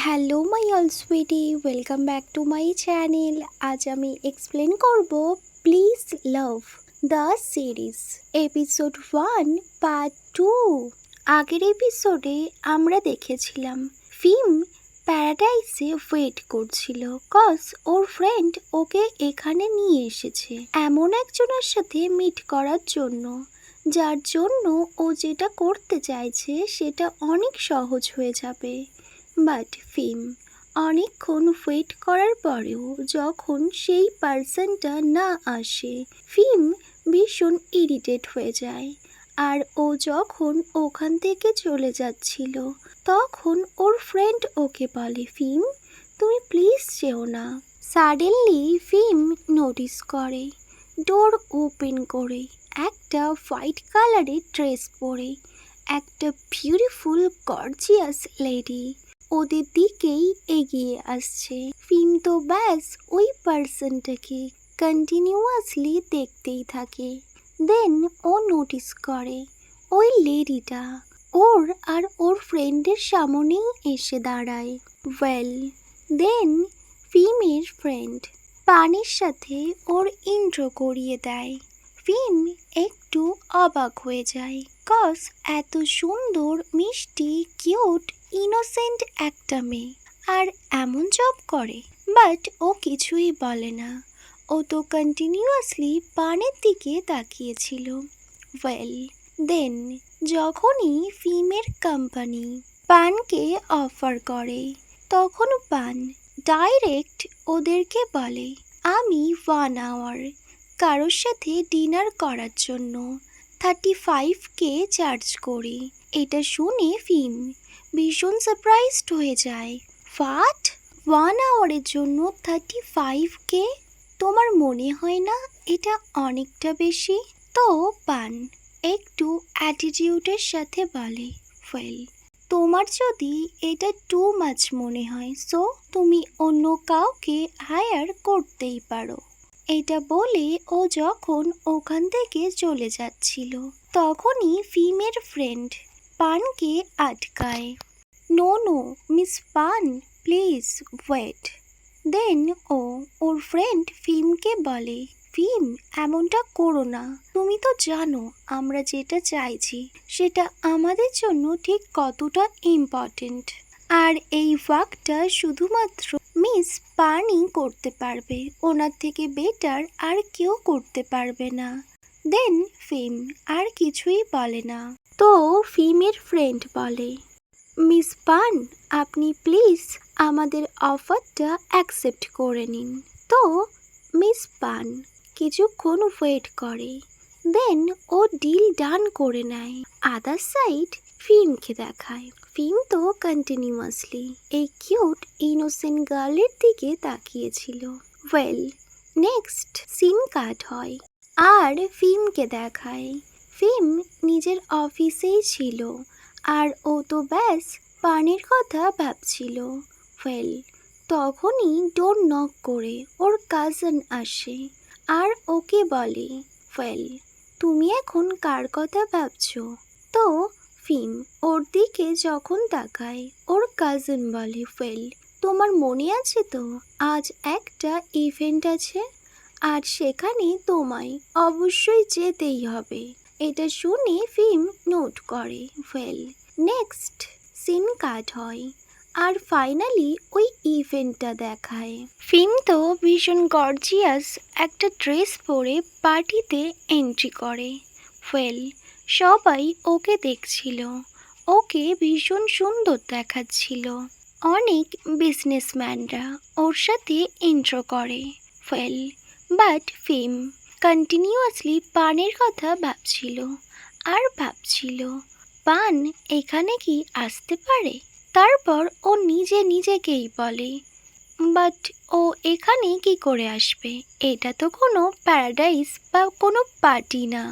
Hello my all sweetie, welcome back to my channel. আজ আমি explain করব please love the series episode 1 part 2। আগের এপিসোডে আমরা দেখেছিলাম ফিম প্যারাডাইসে ওয়েট করছিল কজ ওর ফ্রেন্ড ওকে এখানে নিয়ে এসেছে এমন একজনের সাথে মিট করার জন্য, যার জন্য ও যেটা করতে চাইছে সেটা অনেক সহজ হয়ে যাবে। বাট ফিম অনেকক্ষণ ওয়েট করার পরেও যখন সেই পার্সনটা না আসে, ফিম ভীষণ ইরিটেট হয়ে যায়। আর ও যখন ওখান থেকে চলে যাচ্ছিল তখন ওর ফ্রেন্ড ওকে বলে, ফিম তুমি প্লিজ যেও না। সাডেনলি ফিম নোটিস করে ডোর ওপেন করে একটা হোয়াইট কালারের ড্রেস পরে একটা বিউটিফুল গর্জিয়াস লেডি ওদের দিকেই এগিয়ে আসছে। ফিম তো ব্যাস ওই পার্সনটাকে কন্টিনিউয়াসলি দেখতেই থাকে। দেন ও নোটিস করে ওই লেডিটা ওর আর ওর ফ্রেন্ডের সামনেই এসে দাঁড়ায়। ওয়েল দেন ফিমের ফ্রেন্ড পানির সাথে ওর ইন্ট্রো করিয়ে দেয়। ফিম একটু অবাক হয়ে যায় কজ এত সুন্দর মিষ্টি কিউট ইনোসেন্ট একটা মেয়ে আর এমন জব করে, বাট ও কিছুই বলে না। ও তো কন্টিনিউয়াসলি পানের দিকে তাকিয়েছিল। ওয়েল দেন যখনই ফিমের কোম্পানি পানকে অফার করে তখন পান ডাইরেক্ট ওদেরকে বলে, আমি 1 আওয়ার কারোর সাথে ডিনার করার জন্য 35K চার্জ করি। এটা শুনে ফিম ভীষণ সারপ্রাইজড হয়ে যায়। হোয়াট, 1 আওয়ারের জন্য 35K? তোমার মনে হয় না এটা অনেকটা বেশি? তো পান একটু অ্যাটিটিউডের সাথে বলে, ওয়েল তোমার যদি এটা টু মাচ মনে হয় সো তুমি অন্য কাউকে হায়ার করতেই পারো। এটা বলে ও যখন ওখান থেকে চলে যাচ্ছিল তখনই ফিমের ফ্রেন্ড পানকে আটকায়। No no miss Pan, please wait. Then ও ওর ফ্রেন্ড ফিমকে বলে, ফিম এমনটা করো না, তুমি তো জানো আমরা যেটা চাইছি সেটা আমাদের জন্য ঠিক কতটা ইম্পর্টেন্ট, আর এই ওয়ার্কটা শুধুমাত্র মিস পানই করতে পারবে, ওনার থেকে বেটার আর কেউ করতে পারবে না। দেন ফিম আর কিছুই বলে না। তো ফিমের ফ্রেন্ড বলে, মিস পান আপনি প্লিজ আমাদের অফারটা অ্যাকসেপ্ট করে নিন। তো মিস পান কিছুক্ষণ ওয়েট করে, দেন ও ডিল ডান করে নেয়। আদার সাইড ফিমকে দেখায়। ফিম তো কন্টিনিউয়াসলি এই কিউট ইনোসেন্ট গার্লের দিকে তাকিয়েছিল। ওয়েল নেক্সট সিন কাট হয় আর ফিমকে দেখায় ফিম নিজের অফিসেই ছিল আর ও তো ব্যাস পানের কথা ভাবছিল। ওয়েল তখনই ডোর নক করে ওর কাজিন আসে আর ওকে বলে, ওয়েল তুমি এখন কার কথা ভাবছো? তো ফিম ওর দিকে যখন তাকায় ওর কাজিন বলে, ওয়েল তোমার মনে আছে তো আজ একটা ইভেন্ট আছে আর সেখানে তোমায় অবশ্যই যেতেই হবে। এটা শুনে ফিম নোট করে। ওয়েল নেক্সট সিন কাট হয় আর ফাইনালি ওই ইভেন্টটা দেখায়। ফিম তো ভীষণ গর্জিয়াস একটা ড্রেস পরে পার্টিতে এন্ট্রি করে। ওয়েল সবাই ওকে দেখছিল, ওকে ভীষণ সুন্দর দেখাচ্ছিল। অনেক বিজনেসম্যানরা ওর সাথে ইন্ট্রো করে। ওয়েল বাট ফিম কন্টিনিউয়াসলি পানের কথা ভাবছিল আর ভাবছিল পান এখানে কি আসতে পারে। তারপর ও নিজেকেই বলে, বাট ও এখানে কি করে আসবে? এটা তো কোনো প্যারাডাইস বা কোনো পার্টি না,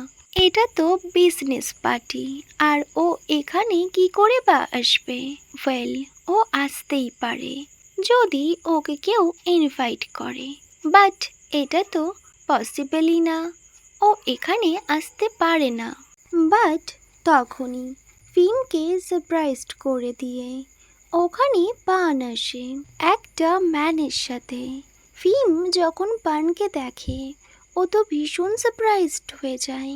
এটা তো বিজনেস পার্টি, আর ও এখানে কি করে বা আসবে? ওয়েল ও আসতেই পারে যদি ওকে কেউ ইনভাইট করে, বাট এটা তো পসিবলই না, ও এখানে আসতে পারে না। বাট তখনই ফিমকে সারপ্রাইজড করে দিয়ে ওখানে পান আসে একটা ম্যানের সাথে। ফিম যখন পানকে দেখে ও তো ভীষণ সারপ্রাইজড হয়ে যায়।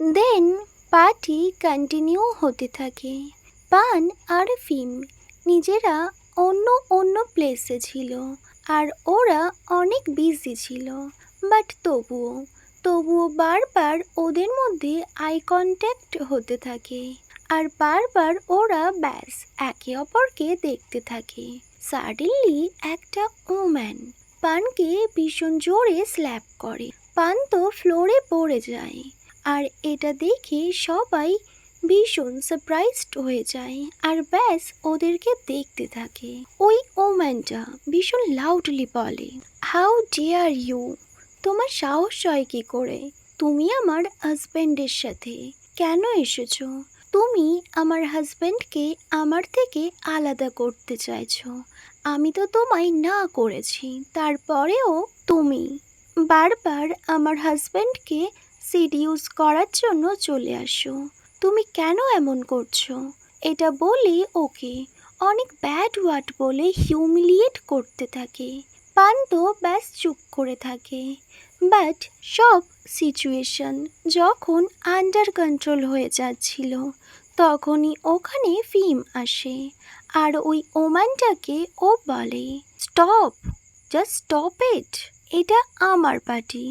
দেন পার্টি কন্টিনিউ হতে থাকে। পান আর ফিম নিজেরা অন্য অন্য প্লেসে ছিল আর ওরা অনেক বিজি ছিল, বাট তবুও বারবার ওদের মধ্যে আই কন্ট্যাক্ট হতে থাকে আর বারবার ওরা ব্যাস একে অপরকে দেখতে থাকে। সাডেনলি একটা ওম্যান পানকে ভীষণ জোরে স্ল্যাপ করে। পান তো ফ্লোরে পড়ে যায় আর এটা দেখে সবাই ভীষণ সারপ্রাইজড হয়ে যায় আর ব্যাস ওদেরকে দেখতে থাকে। ওই ওম্যানটা ভীষণ লাউডলি বলে, হাউ ডিয়ার ইউ, তোমার সাহস হয় কি করে? তুমি আমার হাজব্যান্ডের সাথে কেন এসেছো? তুমি আমার হাজব্যান্ডকে আমার থেকে আলাদা করতে চাইছো। আমি তো তোমায় না করেছি, তারপরেও তুমি বারবার আমার হাজব্যান্ডকে সিডিউস করার জন্য চলে আসো। তুমি কেন এমন করছো? এটা বলে ওকে অনেক ব্যাড ওয়ার্ড বলে হিউমিলিয়েট করতে থাকে। পান তো ব্যাস চুপ করে থাকে। বাট সব সিচুয়েশন যখন আন্ডার কন্ট্রোল হয়ে যাচ্ছিল তখনই ওখানে ফিম আসে আর ওই ওম্যানটাকে ও বলে, স্টপ, জাস্ট স্টপ ইট, এটা আমার পার্টি।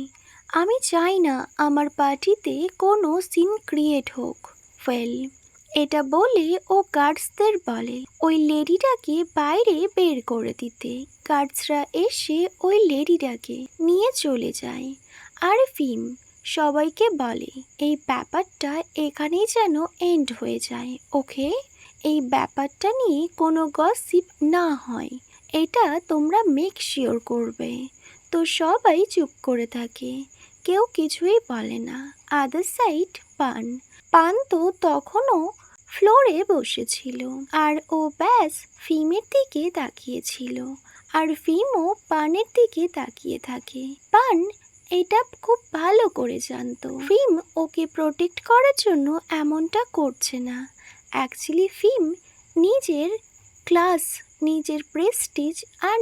আমি চাই না আমার পার্টিতে কোনো সিন ক্রিয়েট হোক। ওয়েল, এটা বলে ও গার্ডসদের বলে ওই লেডিটাকে বাইরে বের করে দিতে। গার্ডসরা এসে ওই লেডিটাকে নিয়ে চলে যায় আর ফিম সবাইকে বলে এই ব্যাপারটা এখানেই যেন এন্ড হয়ে যায়, ওকে? এই ব্যাপারটা নিয়ে কোনো গসিপ না হয়, এটা তোমরা মেক শিওর করবে। তো সবাই চুপ করে থাকে, কেউ কিছুই বলে না। আদার সাইড পান তো তখনও ফ্লোরে বসেছিল আর ও ব্যাস ফিমের দিকে তাকিয়েছিল আর ফিমও পানের দিকে তাকিয়ে থাকে। পান এটা খুব ভালো করে জানতো ফিম ওকে প্রোটেক্ট করার জন্য এমনটা করছে না। অ্যাকচুয়ালি ফিম নিজের ক্লাস, নিজের প্রেস্টিজ আর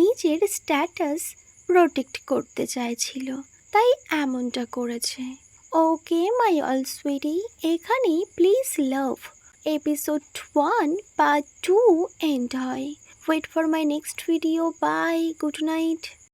নিজের স্ট্যাটাস প্রোটেক্ট করতে চাইছিল, তাই এমনটা করেছে। ওকে মাই অল সুইটি, এখানেই please love episode 1 part 2 end হয়। Wait for my next video. Bye, good night.